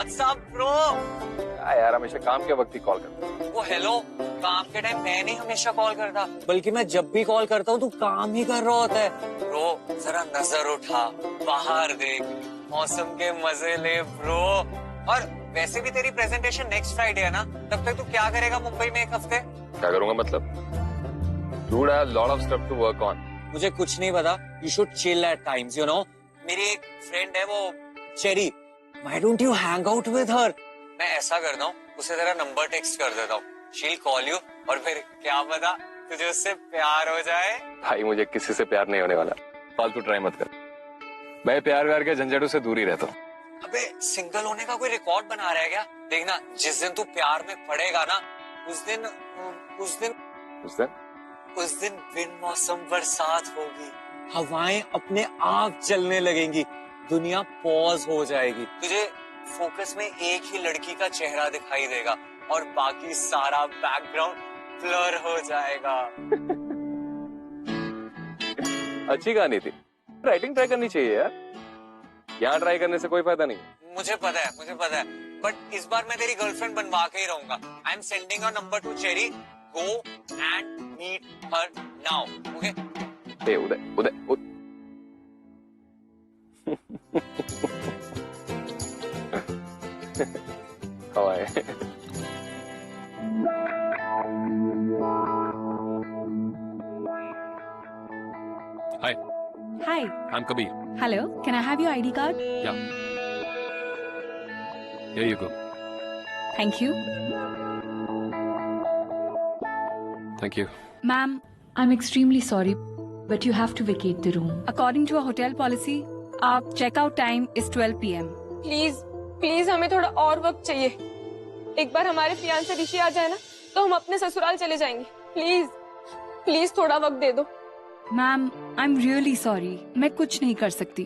WhatsApp bro. यार हमेशा काम के वक्त ही कॉल करता। वो हेलो, काम के टाइम मैं नहीं हमेशा कॉल करता, बल्कि मैं जब भी कॉल करता हूँ तू काम ही कर रहा होता है। ब्रो जरा नजर उठा, बाहर देख, मौसम के मजे ले ब्रो। और वैसे भी तेरी प्रेजेंटेशन नेक्स्ट फ्राइडे है ना, तब तक तू क्या करेगा मुंबई में एक हफ्ते? क्या करूंगा मतलब? Dude, I have lot of stuff to work on. मुझे कुछ नहीं पता, you should chill at times, you know. मेरी एक फ्रेंड है वो cherry, why don't you hang out with her? मैं ऐसा करता हूँ, उसे तेरा नंबर टेक्स्ट कर देता हूँ, शी'll कॉल यू, और फिर क्या पता तुझे उससे प्यार हो जाए। भाई मुझे किसी से प्यार नहीं होने वाला, फालतू ट्राई मत कर। मैं प्यार के झंझटों से दूर ही रहता हूँ। अबे सिंगल होने का कोई रिकॉर्ड बना रहा है क्या? देखना जिस दिन तू प्यार में पड़ेगा ना, उस दिन बिन मौसम बरसात होगी, हवाएं अपने आप चलने लगेंगी, दुनिया पॉज हो जाएगी, तुझे फोकस में एक ही लड़की का चेहरा दिखाई देगा और बाकी सारा बैकग्राउंड ब्लर हो जाएगा। अच्छी कहानी थी, राइटिंग ट्राई करनी चाहिए यार। यहाँ ट्राई करने से कोई फायदा नहीं। मुझे पता है, बट इस बार मैं तेरी गर्लफ्रेंड बनवा के ही रहूंगा। I am sending your number two cherry, go and meet her now, okay? Hey, उदय। हवाएं। Hi. Hi. I'm Kabir. Hello. Can I have your ID card? Yeah. Here you go. Thank you. Thank you. Ma'am, I'm extremely sorry, but you have to vacate the room. According to our hotel policy, our checkout time is 12 p.m. Please हमें थोड़ा और वक्त चाहिए। एक बार हमारे fiance ऋषि आ जाए ना, तो हम अपने ससुराल चले जाएंगे। प्लीज थोड़ा वक्त दे दो। Ma'am, I'm really sorry. मैं कुछ नहीं कर सकती।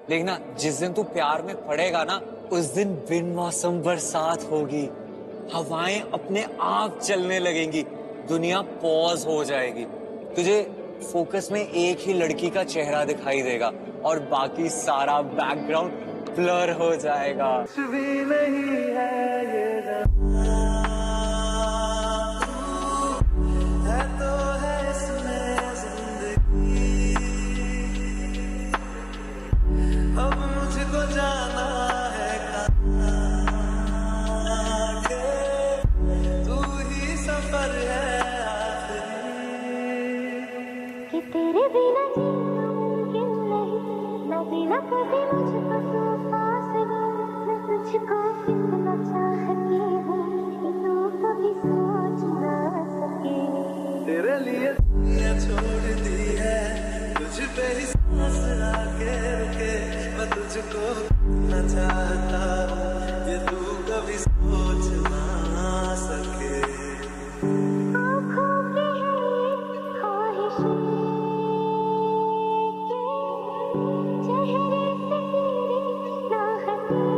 देखना जिस दिन तू प्यार में पड़ेगा ना, उस दिन बिन मौसम बरसात होगी, हवाएं अपने आप चलने लगेंगी, दुनिया पॉज हो जाएगी, तुझे फोकस में एक ही लड़की का चेहरा दिखाई देगा और बाकी सारा बैकग्राउंड ब्लर हो जाएगा। अब मुझको जाना है तू ही सफर है कि तेरे बिना जीना मुमकिन नहीं, न बिना कभी मुझको तू फासला, मैं तुझको कितना चाहती हूँ कि तू कभी सोच ना सके। तेरे लिए दुनिया छोड़ दी है, तुझ पे ही सांस आके रुके, मैं तुझको न चाहता ये तू कभी सोच ना सके। आँखों की है ख्वाहिशें कि चेहरे से तेरी राहतें,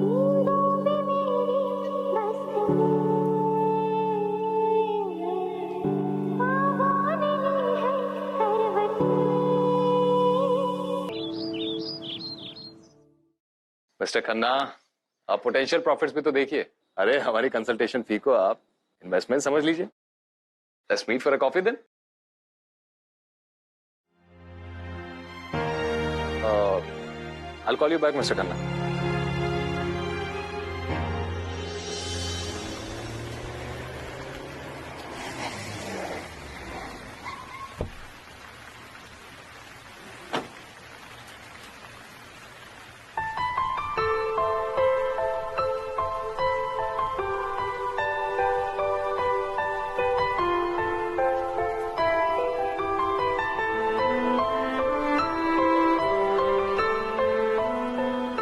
नींदों में मेरी मस्ती, ख्वाबों ने ली है करवटें। मिस्टर खन्ना, आप पोटेंशियल प्रॉफिट्स भी तो देखिए। अरे हमारी कंसल्टेशन फी को आप इन्वेस्टमेंट समझ लीजिए। Let's meet for a coffee then. I'll call you back, Mr. Khanna.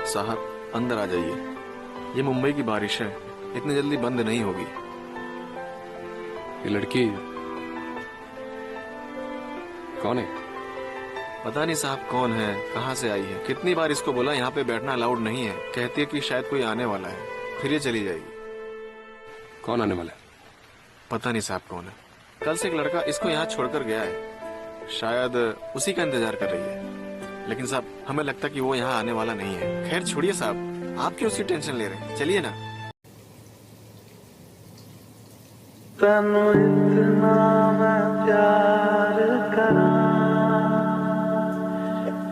साहब अंदर आ जाइए, ये मुंबई की बारिश है, इतनी जल्दी बंद नहीं होगी। ये लड़की कौन है? पता नहीं साहब कौन है, कहाँ से आई है। कितनी बार इसको बोला यहाँ पे बैठना अलाउड नहीं है, कहती है कि शायद कोई आने वाला है, फिर ये चली जाएगी। कौन आने वाला है? पता नहीं साहब कौन है। कल से एक लड़का इसको यहाँ छोड़कर गया है, शायद उसी का इंतजार कर रही है। लेकिन साहब हमें लगता कि वो यहाँ आने वाला नहीं है। खैर छोड़िए साहब, आप क्यों उसकी टेंशन ले रहे हैं, चलिए ना। तनु इतना मैं प्यार करा,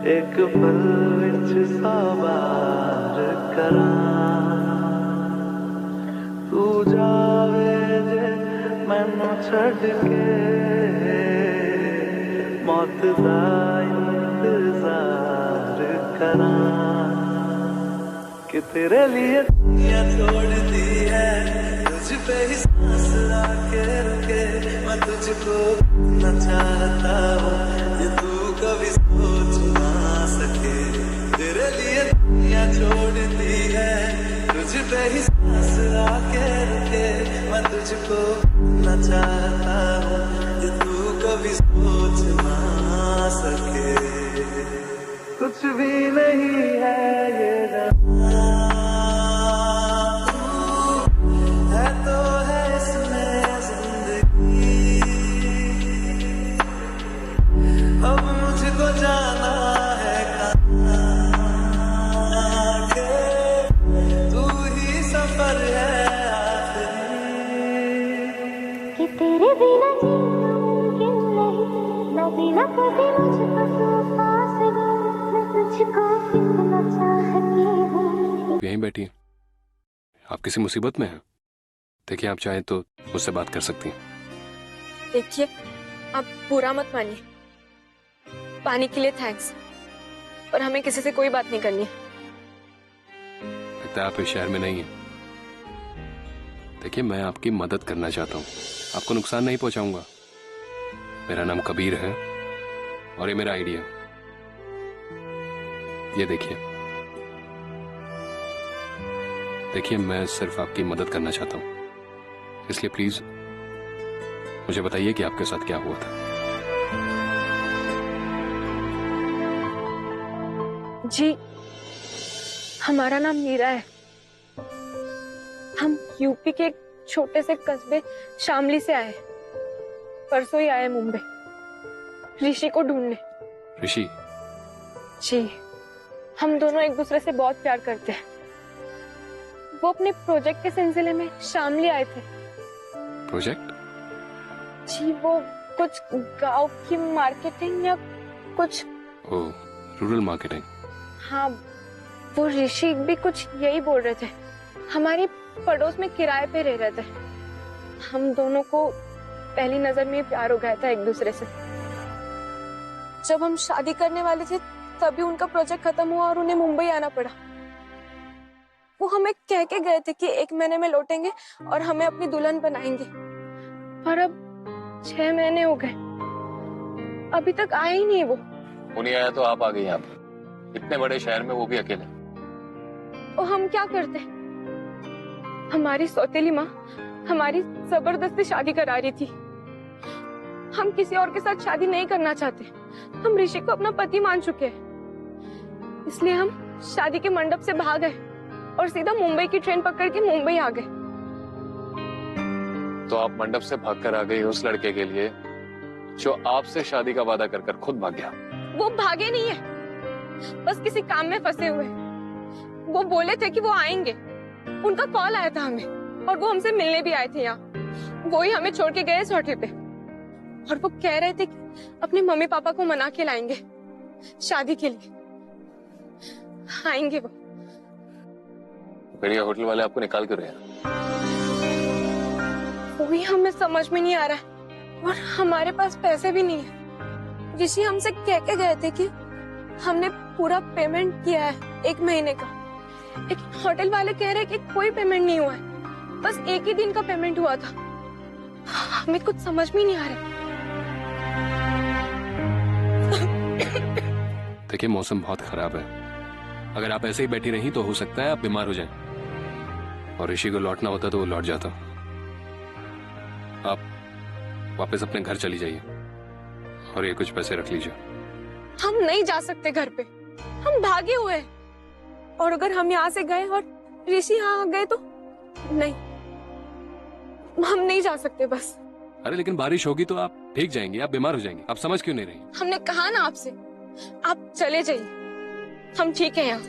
एक पल विच 100 बार करा, तू जावे जे मैनू छड़ के, मौत दा इंतजार करा, कि तेरे लिए दुनिया छोड़ दी है, तुझ पे ही सांस आके रुके, मैं तुझको न चाहता हूँ, ये तू कभी सोच ना सके, तेरे लिए दुनिया छोड़ दी है, तुझ पे ही सांस आके रुके, मैं तुझको न चाहता हूँ, ये तू कभी सोच ना सके, कुछ भी नहीं है ये जहां, है तो है इसमें जिंदगी, अब मुझको जाना है कहाँ के, तू ही सफर है आखिरी, कि तेरे बिना जीना मुमकिन नहीं, न बिना कभी मुझको तू पास गई, मैं तुझको कितना चाहती हूँ। यहीं बैठिए। आप किसी मुसीबत में हैं? देखिए, आप चाहें तो मुझसे बात कर सकती हैं। देखिए, आप बुरा मत मानिए, पानी के लिए थैंक्स, पर हमें किसी से कोई बात नहीं करनी है। लगता है आप इस शहर में नहीं हैं। देखिए, मैं आपकी मदद करना चाहता हूँ, आपको नुकसान नहीं पहुंचाऊंगा। मेरा नाम कबीर है और ये मेरा आइडिया। ये देखिए, मैं सिर्फ आपकी मदद करना चाहता हूँ, इसलिए प्लीज मुझे बताइए कि आपके साथ क्या हुआ था। जी, हमारा नाम मीरा है। हम यूपी के एक छोटे से कस्बे शामली से आए, परसों ही आए मुंबई ऋषि को ढूंढने। ऋषि? जी, हम दोनों एक दूसरे से बहुत प्यार करते हैं। वो अपने प्रोजेक्ट के सिलसिले में शामली आए थे। प्रोजेक्ट? जी, वो कुछ गांव की मार्केटिंग या कुछ। ओ, रूरल मार्केटिंग। हाँ, वो ऋषि भी कुछ यही बोल रहे थे। हमारी पड़ोस में किराए पे रह रहे थे। हम दोनों को पहली नजर में प्यार हो गया था एक दूसरे से। जब हम शादी करने वाले थे तभी उनका प्रोजेक्ट खत्म हुआ और उन्हें मुंबई आना पड़ा। वो हमें कह के गए थे कि 1 महीने में लौटेंगे और हमें अपनी दुल्हन बनाएंगे, पर अब 6 महीने हो गए, अभी तक आए ही नहीं। वो नहीं आया तो आप आ गई यहाँ पर, इतने बड़े शहर में, वो भी अकेले। और हम क्या करते? हमारी सौतेली माँ हमारी जबरदस्ती शादी करा रही थी। हम किसी और के साथ शादी नहीं करना चाहते। हम ऋषि को अपना पति मान चुके हैं, इसलिए हम शादी के मंडप से भाग गए और सीधा मुंबई की ट्रेन पकड़ के मुंबई आ गए। तो आप मंडप से भागकर आ गई उस लड़के के लिए जो आपसे शादी का वादा कर कर खुद भाग गया। वो भागे नहीं है, बस किसी काम में फंसे हुए। वो बोले थे कि वो आएंगे, उनका कॉल आया था हमें और वो हमसे मिलने भी आए थे यहाँ। वो ही हमें छोड़ के गए इस होटल पे और वो कह रहे थे कि अपने मम्मी पापा को मना के लाएंगे शादी के लिए। आएंगे वो। फिर ये होटल वाले आपको निकाल क्यों रहे हैं? वही हमें समझ में नहीं आ रहा है, और हमारे पास पैसे भी नहीं है। ऋषि हमसे कह के गए थे कि हमने पूरा पेमेंट किया है 1 महीने का, लेकिन होटल वाले कह रहे हैं कि कोई पेमेंट नहीं हुआ है, बस 1 ही दिन का पेमेंट हुआ था। हमें कुछ समझ में नहीं आ रहा। देखिए, मौसम बहुत खराब है। अगर आप ऐसे ही बैठी रही तो हो सकता है आप बीमार हो जाएं। और ऋषि को लौटना होता तो वो लौट जाता। आप वापस अपने घर चली जाइए और ये कुछ पैसे रख लीजिए। हम नहीं जा सकते घर पे, हम भागे हुए हैं। और अगर हम यहाँ से गए और ऋषि यहाँ आ गए तो नहीं, हम नहीं जा सकते बस। अरे लेकिन बारिश होगी तो आप भीग जाएंगे, आप बीमार हो जाएंगे। आप समझ क्यों नहीं रही? हमने कहा ना आपसे, आप चले जाइए, हम ठीक है यहाँ।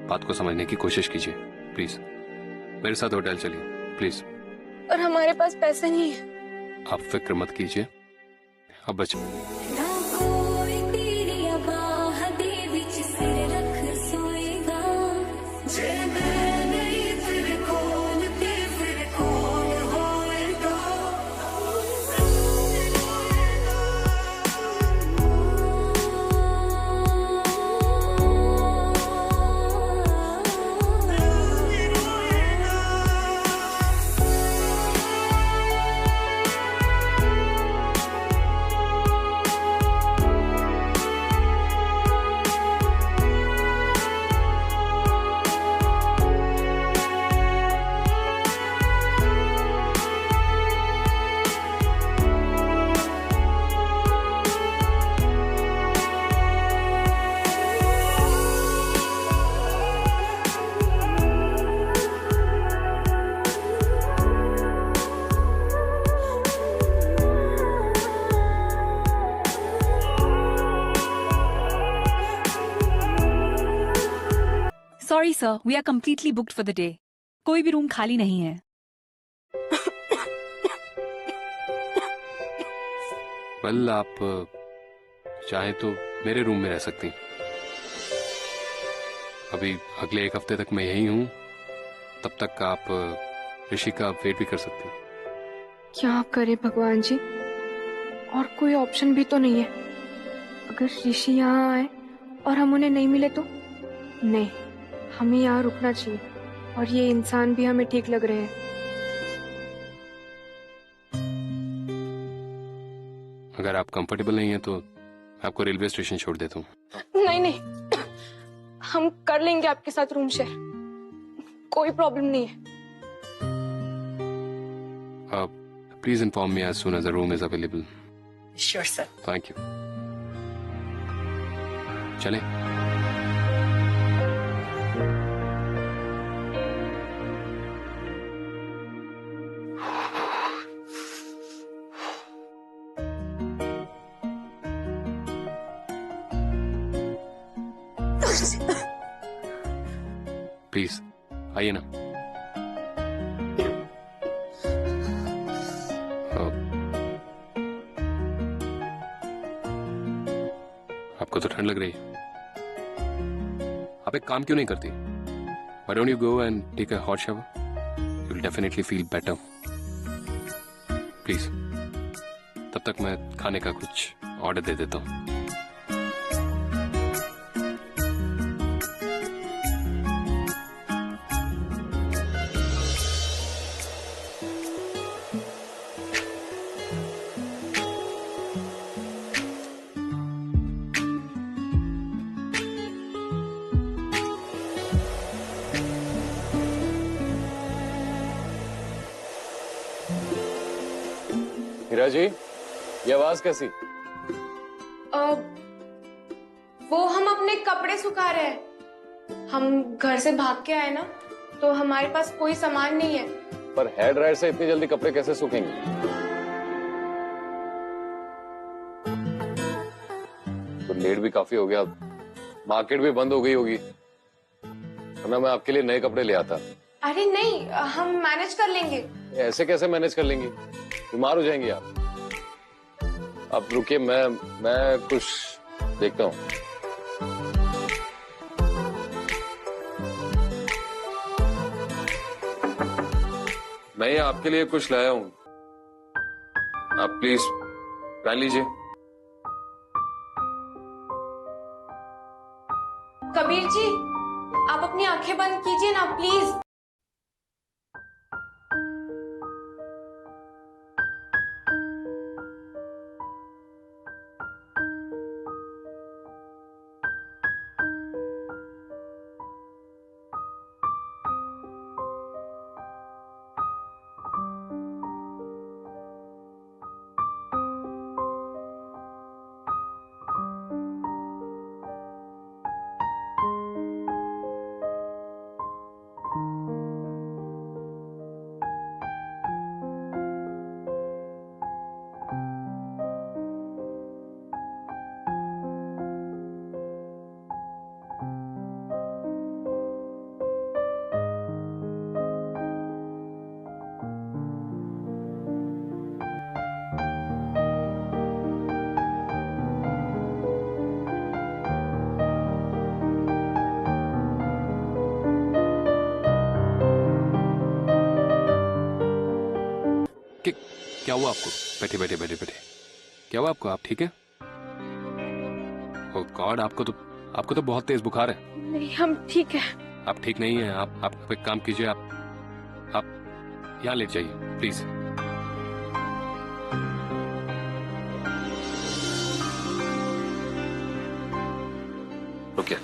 बात को समझने की कोशिश कीजिए प्लीज। मेरे साथ होटल चलिए प्लीज। और हमारे पास पैसे नहीं है। आप फिक्र मत कीजिए, अब बच sorry sir, we are completely booked for the day. कोई भी रूम खाली नहीं है। वेल, आप चाहे तो मेरे रूम में रह सकती हैं। अभी अगले 1 हफ्ते तक मैं यही हूँ, तब तक आप ऋषि का वेट भी कर सकती हैं। क्या आप करें भगवान जी, और कोई ऑप्शन भी तो नहीं है। अगर ऋषि यहाँ आए और हम उन्हें नहीं मिले तो? नहीं, हमें यहाँ रुकना चाहिए, और ये इंसान भी हमें ठीक लग रहे हैं। अगर आप कंफर्टेबल नहीं हैं तो मैं आपको रेलवे स्टेशन छोड़ देता हूँ। नहीं नहीं, हम कर लेंगे आपके साथ रूम शेयर, कोई प्रॉब्लम नहीं है। Please inform me as soon as the room is available. Sure sir. Thank you. चलें। प्लीज आइए ना। आपको तो ठंड लग रही है, आप एक काम क्यों नहीं करती? Why don't you go and take a hot shower? You'll definitely feel better. Please, तब तक मैं खाने का कुछ ऑर्डर दे देता हूँ। हीरा जी, ये आवाज कैसी? वो हम अपने कपड़े सुखा रहे हैं। हम घर से भाग के आए ना, तो हमारे पास कोई सामान नहीं है। पर हेयर ड्रायर से इतनी जल्दी कपड़े कैसे सूखेंगे? तो लेट भी काफी हो गया, मार्केट भी बंद हो गई होगी, वरना मैं आपके लिए नए कपड़े ले आता। अरे नहीं, हम मैनेज कर लेंगे। ऐसे कैसे मैनेज कर लेंगी? बीमार हो जाएंगी आप। अब रुकिए, मैं कुछ देखता हूँ। मैं आपके लिए कुछ लाया हूँ, आप प्लीज पहन लीजिए। कबीर जी, आप अपनी आंखें बंद कीजिए ना प्लीज। क्या हुआ आपको? बैठे बैठे बैठे बैठे, क्या हुआ आपको? आप ठीक है? ओह गॉड, आपको तो बहुत तेज बुखार है। नहीं, हम ठीक है। आप ठीक नहीं है। आप एक काम कीजिए, आप यहाँ लेट जाइए प्लीज। रुकिए।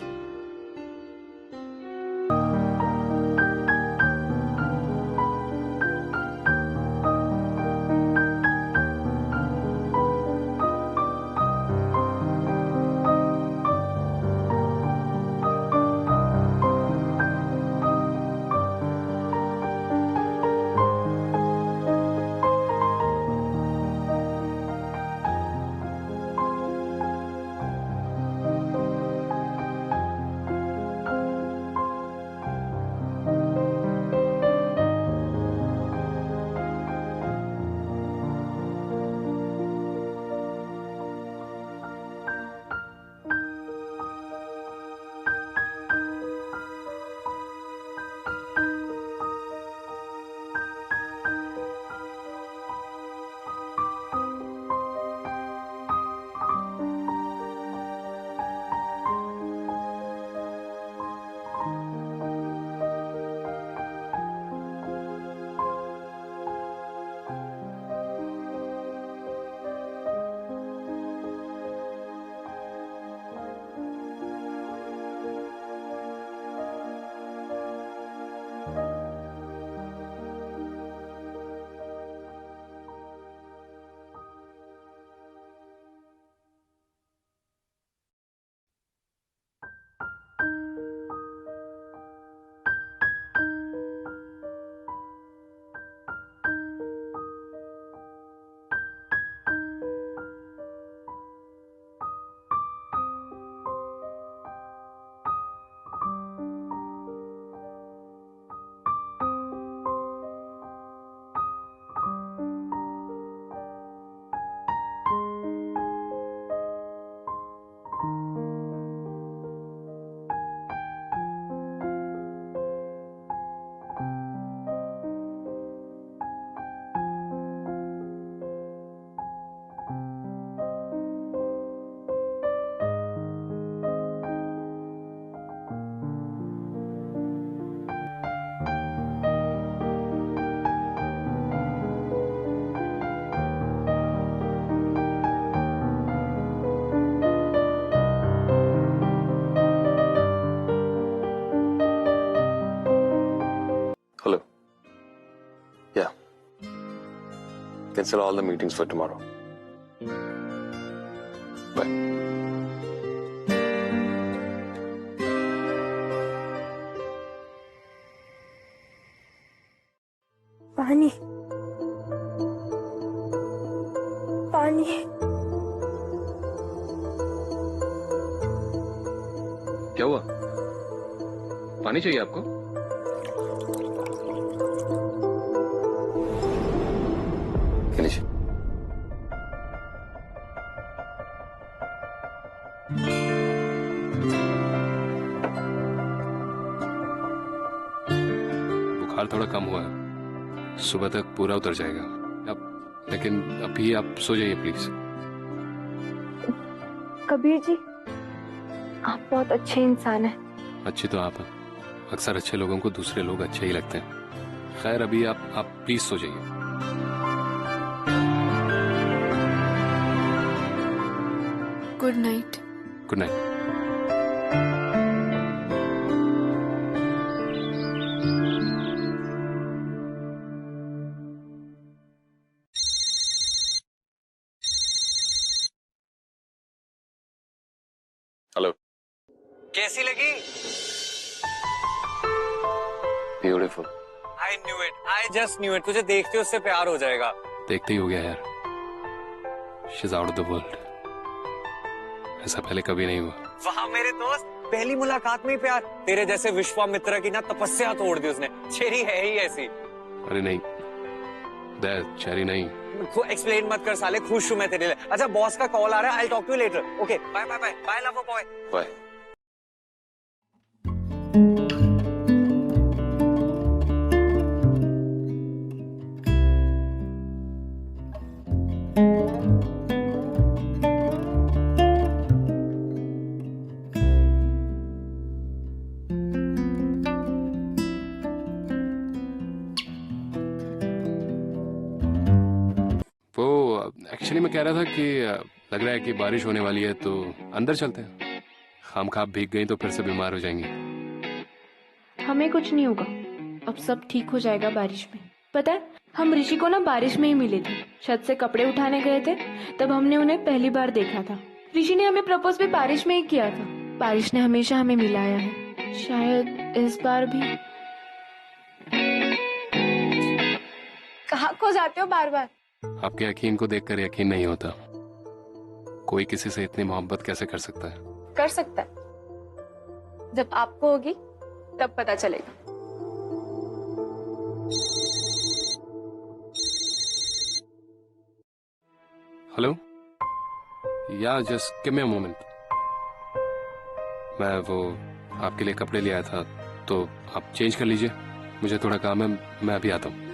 Hello. Yeah. Cancel all the meetings for tomorrow. Bye. पानी, पानी। क्या हुआ? पानी चाहिए आपको? ये लीजिए। बुखार थोड़ा कम हुआ है, सुबह तक पूरा उतर जाएगा। लेकिन अभी आप सो जाइए प्लीज। कबीर जी, आप बहुत अच्छे इंसान हैं। अच्छी तो आप हैं। अक्सर अच्छे लोगों को दूसरे लोग अच्छे ही लगते हैं। खैर अभी आप प्लीज सो जाइए। Good night. Good night. Hello. कैसी लगी? Beautiful. I knew it, I just knew it. तुझे देखते उससे प्यार हो जाएगा। देखते ही हो गया यार। She is out of the world. ऐसा पहले कभी नहीं हुआ। वाह मेरे दोस्त, पहली मुलाकात में ही प्यार। तेरे जैसे विश्वामित्र की ना तपस्या तोड़ दी उसने। चेरी है ही ऐसी। अरे नहीं चेरी नहीं। एक्सप्लेन मत कर साले, खुश हूं मैं तेरे लिए। अच्छा बॉस का कॉल आ रहा है, I talk to you later. Okay bye bye bye bye love boy. Bye. वो एक्चुअली मैं कह रहा था कि लग रहा है कि बारिश होने वाली है तो अंदर चलते हैं। खामखा भीग गई तो फिर से बीमार हो जाएंगी। हमें कुछ नहीं होगा, अब सब ठीक हो जाएगा बारिश में। पता है, हम ऋषि को ना बारिश में ही मिले थे। छत से कपड़े उठाने गए थे, तब हमने उन्हें पहली बार देखा था। ऋषि ने हमें प्रपोज भी बारिश में ही किया था। बारिश ने हमेशा हमें मिलाया है, शायद इस बार भी। कहाँ खो जाते हो बार बार? आपके यकीन को देखकर यकीन नहीं होता। कोई किसी से इतनी मोहब्बत कैसे कर सकता है? कर सकता है, जब आपको होगी तब पता चलेगा। हेलो, या just give me a moment. मैं वो आपके लिए कपड़े ले आया था, तो आप चेंज कर लीजिए। मुझे थोड़ा काम है, मैं अभी आता हूँ।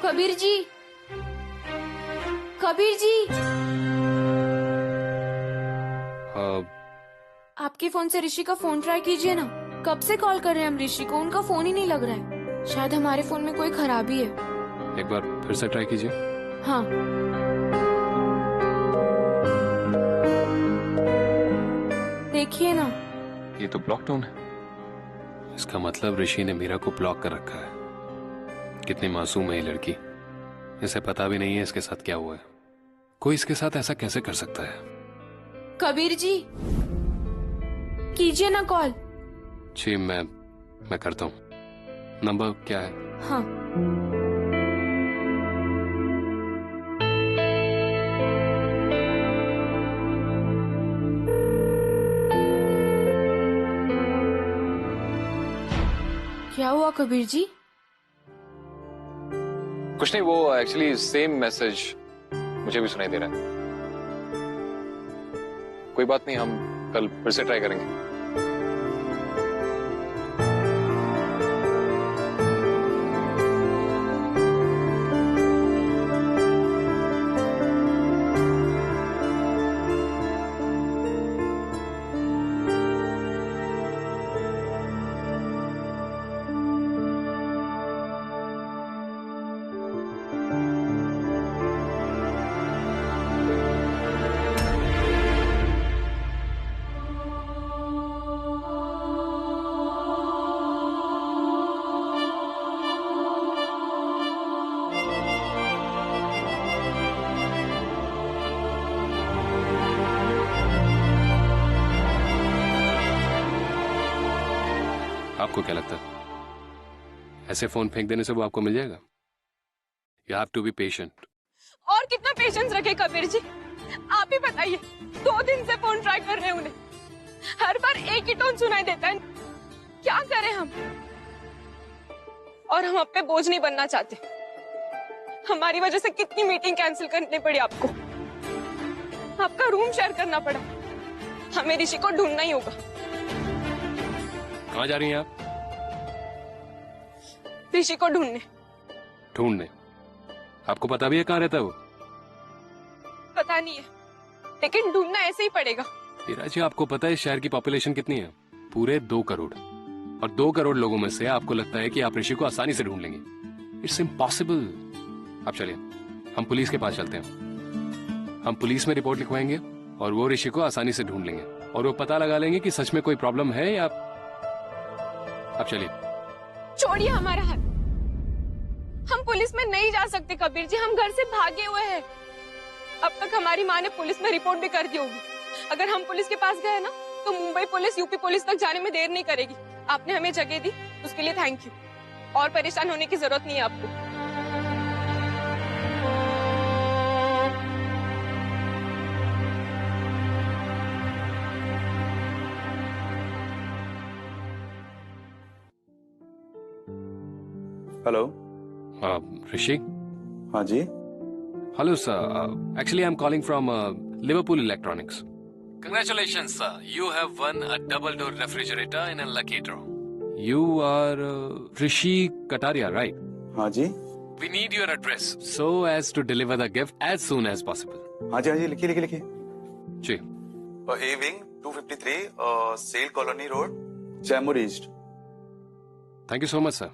कबीर जी, कबीर जी, आपके फोन से ऋषि का फोन ट्राई कीजिए ना। कब से कॉल कर रहे हैं हम ऋषि को, उनका फोन ही नहीं लग रहा है। शायद हमारे फोन में कोई खराबी है। एक बार फिर से ट्राई कीजिए। हाँ, देखिए ना। ये तो ब्लॉक टोन है। इसका मतलब ऋषि ने मीरा को ब्लॉक कर रखा है। कितनी मासूम है ये लड़की, इसे पता भी नहीं है इसके साथ क्या हुआ है। कोई इसके साथ ऐसा कैसे कर सकता है? कबीर जी, कीजिए ना कॉल। जी मैं करता हूँ। नंबर क्या है? हाँ, क्या हुआ कबीर जी? कुछ नहीं, वो एक्चुअली सेम मैसेज मुझे भी सुनाई दे रहा है। कोई बात नहीं, हम कल फिर से ट्राई करेंगे। आपको क्या लगता है ऐसे फोन फेंक देने से वो आपको मिल जाएगा? You have to be patient. और कितना पेशेंस रखे कबीर जी, आप ही बताइए। 2 दिन से फोन ट्राई कर रहे हैं उन्हें, हर बार एक ही टोन सुनाई देता है। क्या करें हम? और हम आप पे बोझ नहीं बनना चाहते। हमारी वजह से कितनी मीटिंग कैंसिल करनी पड़ी आपको, आपका रूम शेयर करना पड़ा। हमें ऋषि को ढूंढना ही होगा। कहाँ जा रही हैं आप? ऋषि को ढूंढने? आपको पता भी है कहाँ रहता है वो? पता नहीं है, लेकिन ढूंढना ऐसे ही पड़ेगा। मीरा जी, आपको पता है इस शहर की पॉपुलेशन कितनी है? पूरे 2 करोड़। और 2 करोड़ लोगों में से आपको लगता है कि आप ऋषि को आसानी से ढूंढ लेंगे? It's impossible. आप चलिए, हम पुलिस के पास चलते हैं। हम पुलिस में रिपोर्ट लिखवाएंगे और वो ऋषि को आसानी से ढूंढ लेंगे और वो पता लगा लेंगे कि सच में कोई प्रॉब्लम है या। अब चलिए। छोड़िए हमारा हाथ, हम पुलिस में नहीं जा सकते कबीर जी, हम घर से भागे हुए हैं। अब तक हमारी माँ ने पुलिस में रिपोर्ट भी कर दी होगी। अगर हम पुलिस के पास गए ना तो मुंबई पुलिस, यूपी पुलिस तक जाने में देर नहीं करेगी। आपने हमें जगह दी उसके लिए थैंक यू, और परेशान होने की जरूरत नहीं है आपको। हेलो। ऋषि। हाँ जी। Hello sir, actually I am calling from Liverpool electronics. Congratulations, sir. You have won a double door refrigerator in a lucky draw. You are Rishi Kataria, right? हाँ जी। We need your address so as to deliver the gift as soon as possible. हाँ जी, हाँ जी, लिखिए लिखिए लिखिए। जी। A Wing 253 सेल colony road, Jaipur east. Thank you so much, sir.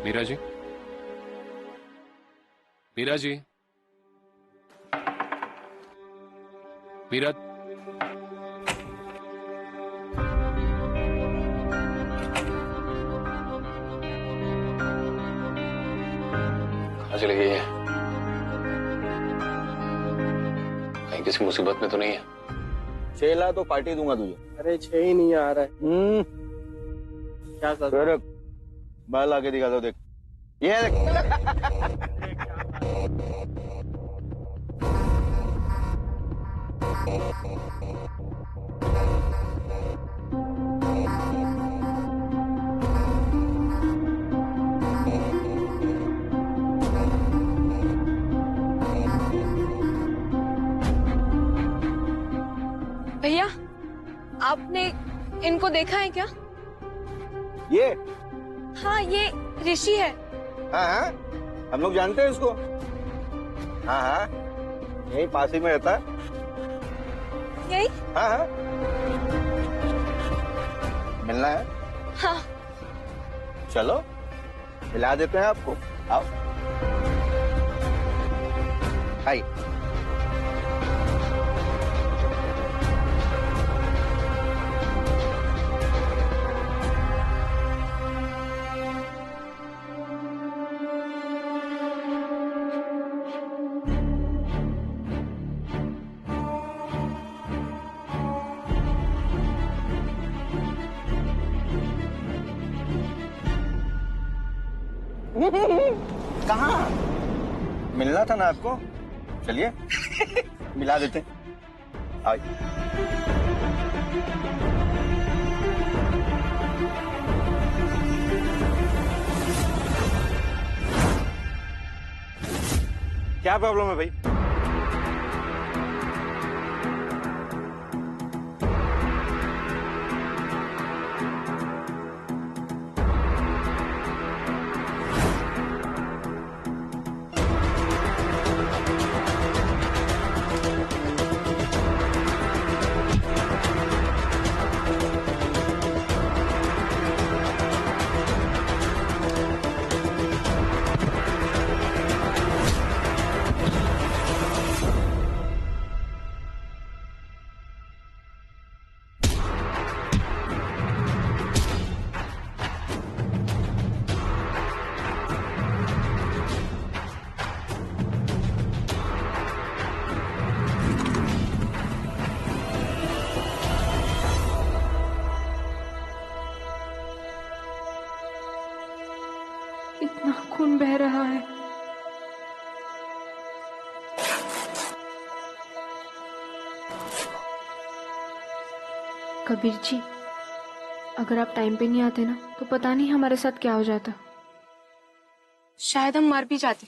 Meera ji, Meera ji, Meera. कहाँ चली गई है? कहीं किसी मुसीबत में तो नहीं है? 6 ला तो पार्टी दूंगा तुझे। अरे 6 ही नहीं आ रहा है। क्या कर? मैं ला के दिखा दो, देख ये देख। भैया, आपने इनको देखा है क्या? ये? हाँ, ये ऋषि है। हाँ हाँ, हम लोग जानते हैं उसको। हाँ हाँ, यही पास ही में रहता है। यही? हाँ हाँ, मिलना है? हाँ। चलो मिला देते हैं आपको, आओ। हाय। कहाँ? मिलना था ना आपको, चलिए मिला देते हैं। आइए। क्या प्रॉब्लम है भाई? इतना खून बह रहा है। कबीर जी, अगर आप टाइम पे नहीं आते ना तो पता नहीं हमारे साथ क्या हो जाता। शायद हम मर भी जाते।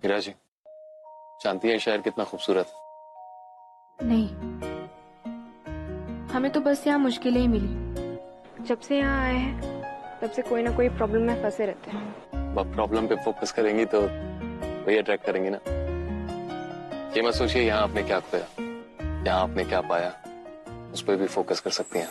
मीरा जी, जानती है शहर कितना खूबसूरत है? नहीं, हमें तो बस यहाँ मुश्किलें ही मिली। जब से यहाँ आए हैं तब से कोई ना कोई प्रॉब्लम में फंसे रहते हैं। अब प्रॉब्लम पे फोकस करेंगी तो वही अट्रैक्ट करेंगी ना। ये मत सोचिए यहाँ आपने क्या खोया, यहाँ आपने क्या पाया, उस पर भी फोकस कर सकती हैं।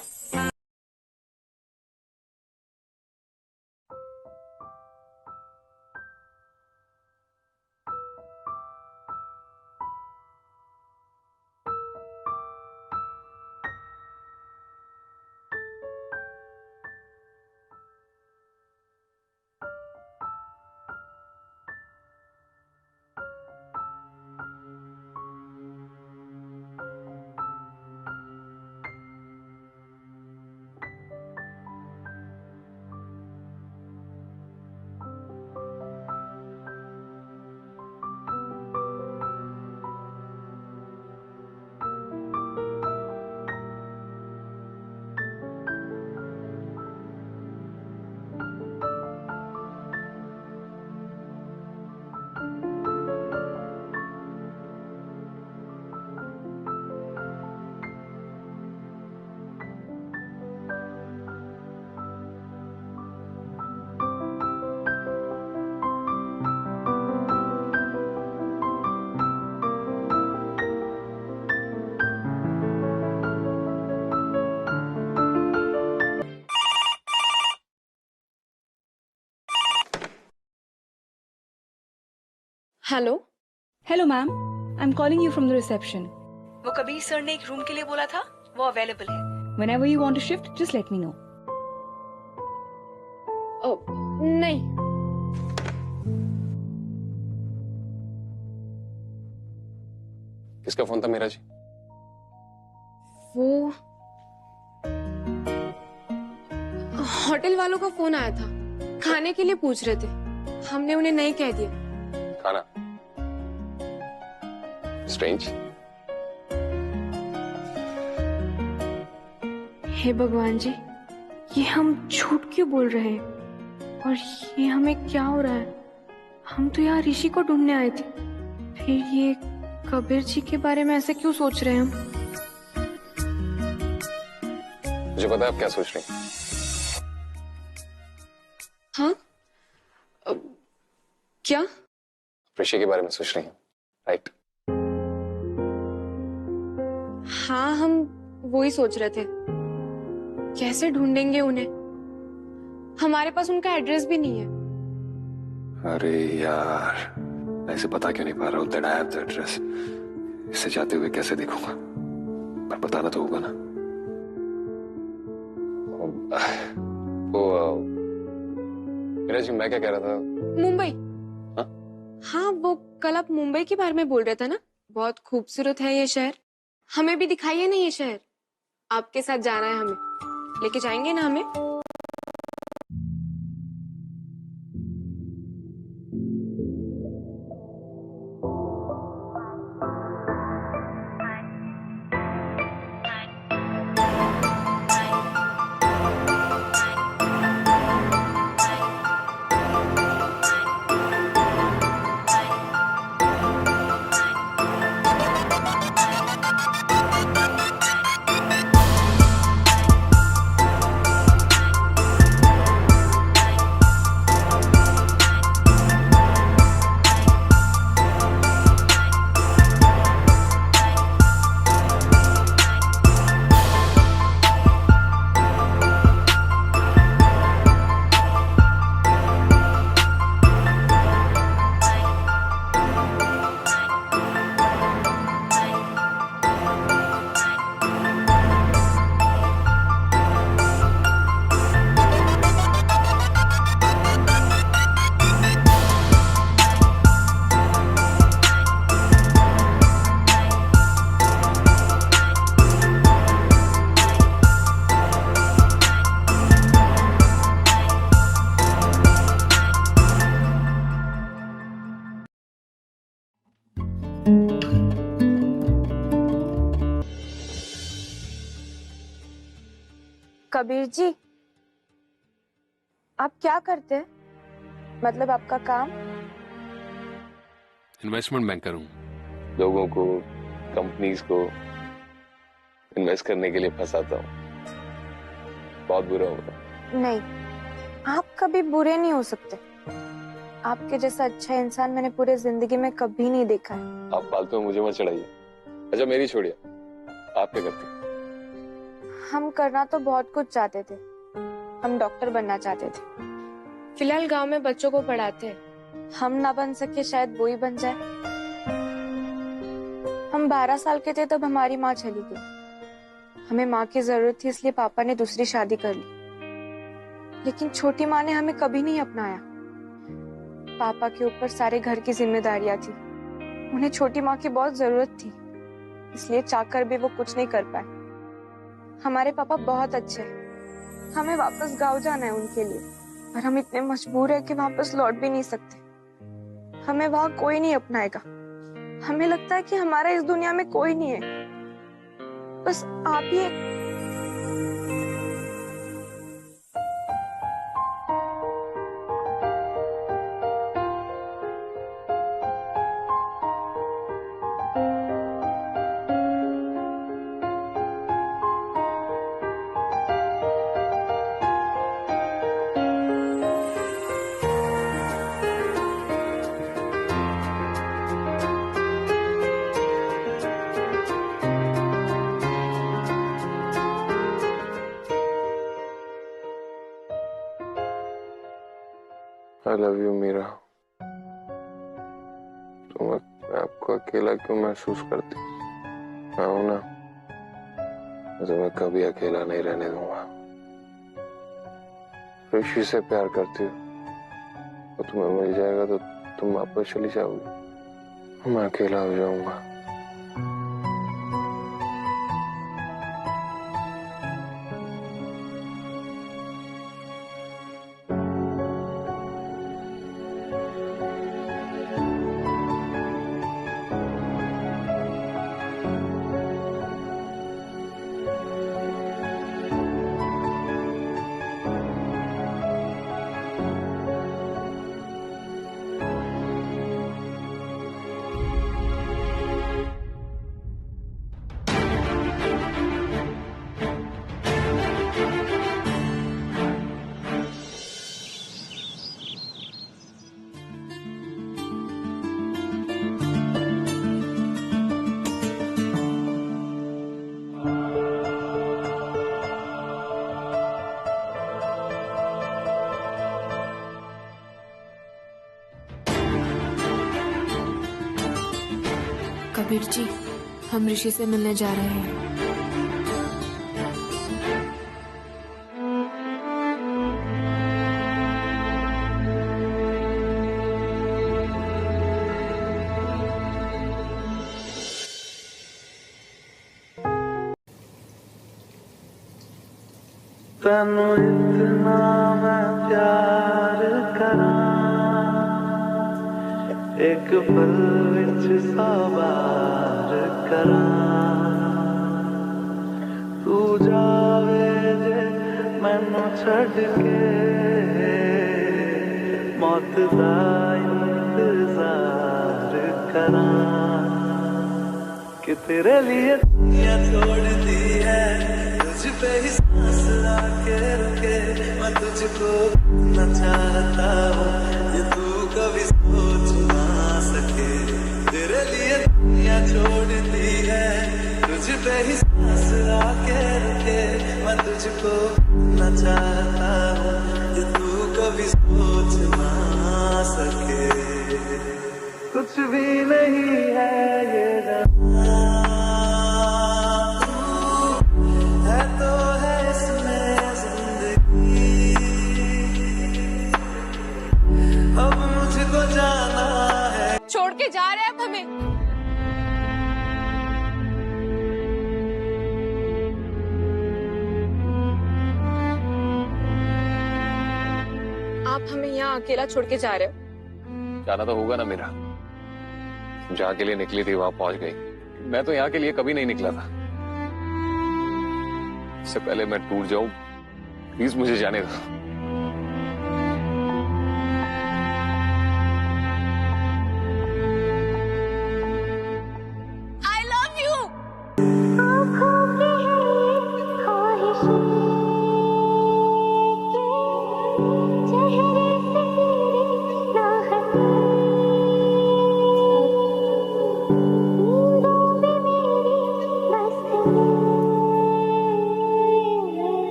Hello. Hello ma'am, I am calling you from the reception. वो कबीर सर ने एक रूम के लिए बोला था, वो अवेलेबल है। Whenever you want to shift just let me know. नहीं, किसका फोन था मीरा जी? वो होटल वालों का फोन आया था, खाने के लिए पूछ रहे थे। हमने उन्हें नहीं कह दिया। खाना? स्ट्रेंज। हे भगवान जी, ये हम झूठ क्यों बोल रहे हैं और ये हमें क्या हो रहा है? हम तो यहाँ ऋषि को ढूंढने आए थे, फिर ये कबीर जी के बारे में ऐसे क्यों सोच रहे हैं हम? मुझे पता है आप क्या सोच रही हैं। हाँ? क्या? ऋषि के बारे में सोच रही हैं, राइट? हाँ, हम वो ही सोच रहे थे, कैसे ढूंढेंगे उन्हें? हमारे पास उनका एड्रेस भी नहीं है। अरे यार, मैं इसे पता क्यों नहीं पा रहा हूँ? That I have the address. इसे जाते हुए कैसे देखूंगा? पर बताना तो होगा ना। मीरा जी, मैं क्या कह रहा था? मुंबई। हाँ, वो कल आप मुंबई के बारे में बोल रहे थे ना, बहुत खूबसूरत है ये शहर। हमें भी दिखाइए ना ये शहर। आपके साथ जाना है हमें, लेके जाएंगे ना हमें? कबीर जी, आप क्या करते हैं? मतलब आपका काम? इन्वेस्टमेंट बैंकर हूँ। लोगों को, कंपनीज को इन्वेस्ट करने के लिए फंसाता हूँ। बहुत बुरा होगा। नहीं, आप कभी बुरे नहीं हो सकते। आपके जैसा अच्छा इंसान मैंने पूरे जिंदगी में कभी नहीं देखा है। आप फालतू में मुझे मत चढ़ाइए। अच्छा मेरी छोड़िए, आप क्या करते? हम करना तो बहुत कुछ चाहते थे। हम डॉक्टर बनना चाहते थे। फिलहाल गांव में बच्चों को पढ़ाते हैं। हम ना बन सके शायद वो ही बन जाए। हम 12 साल के थे तब हमारी माँ चली गई। हमें माँ की जरूरत थी इसलिए पापा ने दूसरी शादी कर ली। लेकिन छोटी माँ ने हमें कभी नहीं अपनाया। पापा के ऊपर सारे घर की जिम्मेदारियां थी। उन्हें छोटी माँ की बहुत जरूरत थी, इसलिए चाहकर भी वो कुछ नहीं कर पाए। हमारे पापा बहुत अच्छे हैं। हमें वापस गांव जाना है उनके लिए, पर हम इतने मजबूर हैं कि वापस लौट भी नहीं सकते। हमें वहां कोई नहीं अपनाएगा। हमें लगता है कि हमारा इस दुनिया में कोई नहीं है, बस आप ही एक। I love you Meera. तुम आपको अकेला क्यों महसूस करती? मैं हूं ना, मैं तुम्हें कभी अकेला नहीं रहने दूंगा। ऋषि से प्यार करती हो तो तुम्हें मिल जाएगा तो तुम वापस चली जाओगी। मैं अकेला हो जाऊंगा। कबीर जी, हम ऋषि से मिलने जा रहे हैं। तनु इतना मैं प्यार करा, एक पल विच सौ बार करा। तू जावे जे मैनू छड़ के, मौत दा इंतजार करा। कि तेरे लिए दुनिया छोड़ दी है, तुझ पे ही सांस आके रुके। मैं तुझको न चाहता हूँ, ये तू कभी सोच ना सके। तेरे लिए दुनिया छोड़ दी है, तुझ पे ही सांस आके रुके। मैं तुझको न चाहता हूँ, ये तू कभी सोच ना सके। कुछ भी नहीं है ये जाना, है तो है इसमें जिंदगी। अब मुझको जाना है, छोड़ के जा रहे हैं अब हमें। आप हमें यहाँ अकेला छोड़ के जा रहे हो? जाना तो होगा ना मेरा। तुम जहाँ के लिए निकली थी वहां पहुंच गई। मैं तो यहाँ के लिए कभी नहीं निकला था। इससे पहले मैं टूट जाऊं, प्लीज मुझे जाने दो। I love you. आँखों की है ख्वाहिशें चेहरे से तेरी राहतें नींदों में मेरी मस्ती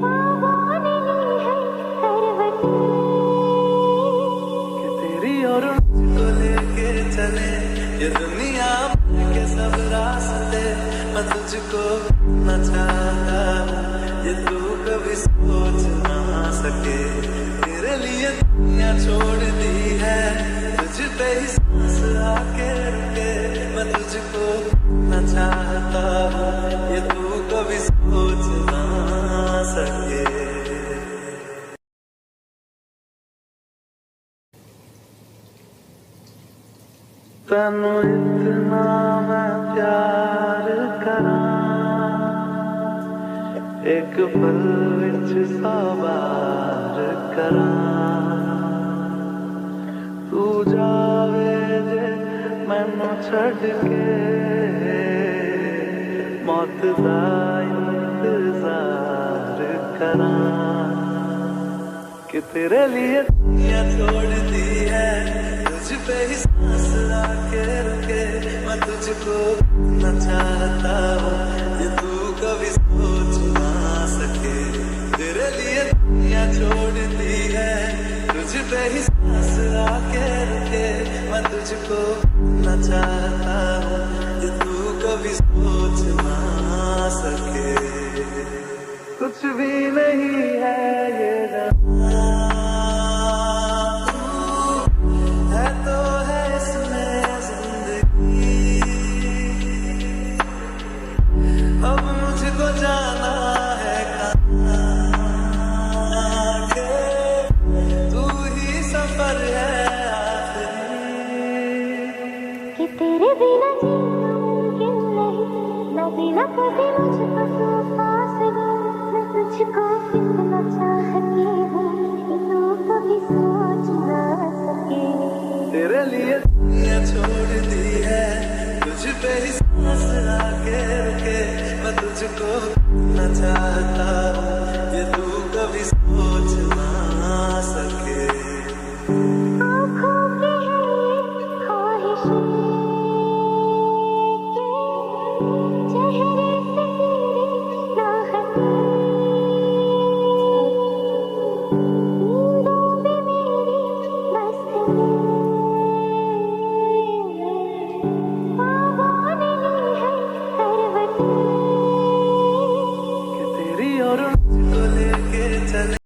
ख्वाबों ने ली है करवटें कि तेरी और मुझको लेके चले ये दुनिया के सब रास्ते, मैं तुझको न चाहता हूँ ये तू कभी सोच ना सके। तेरे लिए दुनिया छोड़ दी है, तुझ पे ही सांस आके रुके, मैं तुझको न चाहता हूँ ये तू कभी सोच ना सके। तनु इतना मैं प्यार करा, एक पल विच 100 बार करा। तू जावे जे मैनू छड़ के, मौत दा इंतजार करा। कि तेरे लिए दुनिया छोड़ दी है, तुझ पे ही सांस आके रुके, मैं तुझको न चाहता हूँ ये तू कभी सोच ना सके। तेरे लिए दुनिया छोड़ दी है, तुझ पे ही सांस आके रुके, मैं तुझको न चाहता हूँ ये तू कभी सोच ना सके। कुछ भी नहीं है ये है तो है इसमें जिंदगी। अब मुझको जाना है कहाँ के, तू ही सफर है आखिरी। कि तेरे बिना जीना मुमकिन नहीं, न बिना कभी मुझको तू पास गई, मैं तुझको कितना चाहती हूँ कि तू कभी सोच ना सके। तेरे लिए दुनिया छोड़ दी है, तुझ पे ही सांस आके रुके, मैं तुझको न चाहता हूँ ये तू कभी सोच ना सके। आँखों की है ख्वाहिशें चेहरे से तेरी राहतें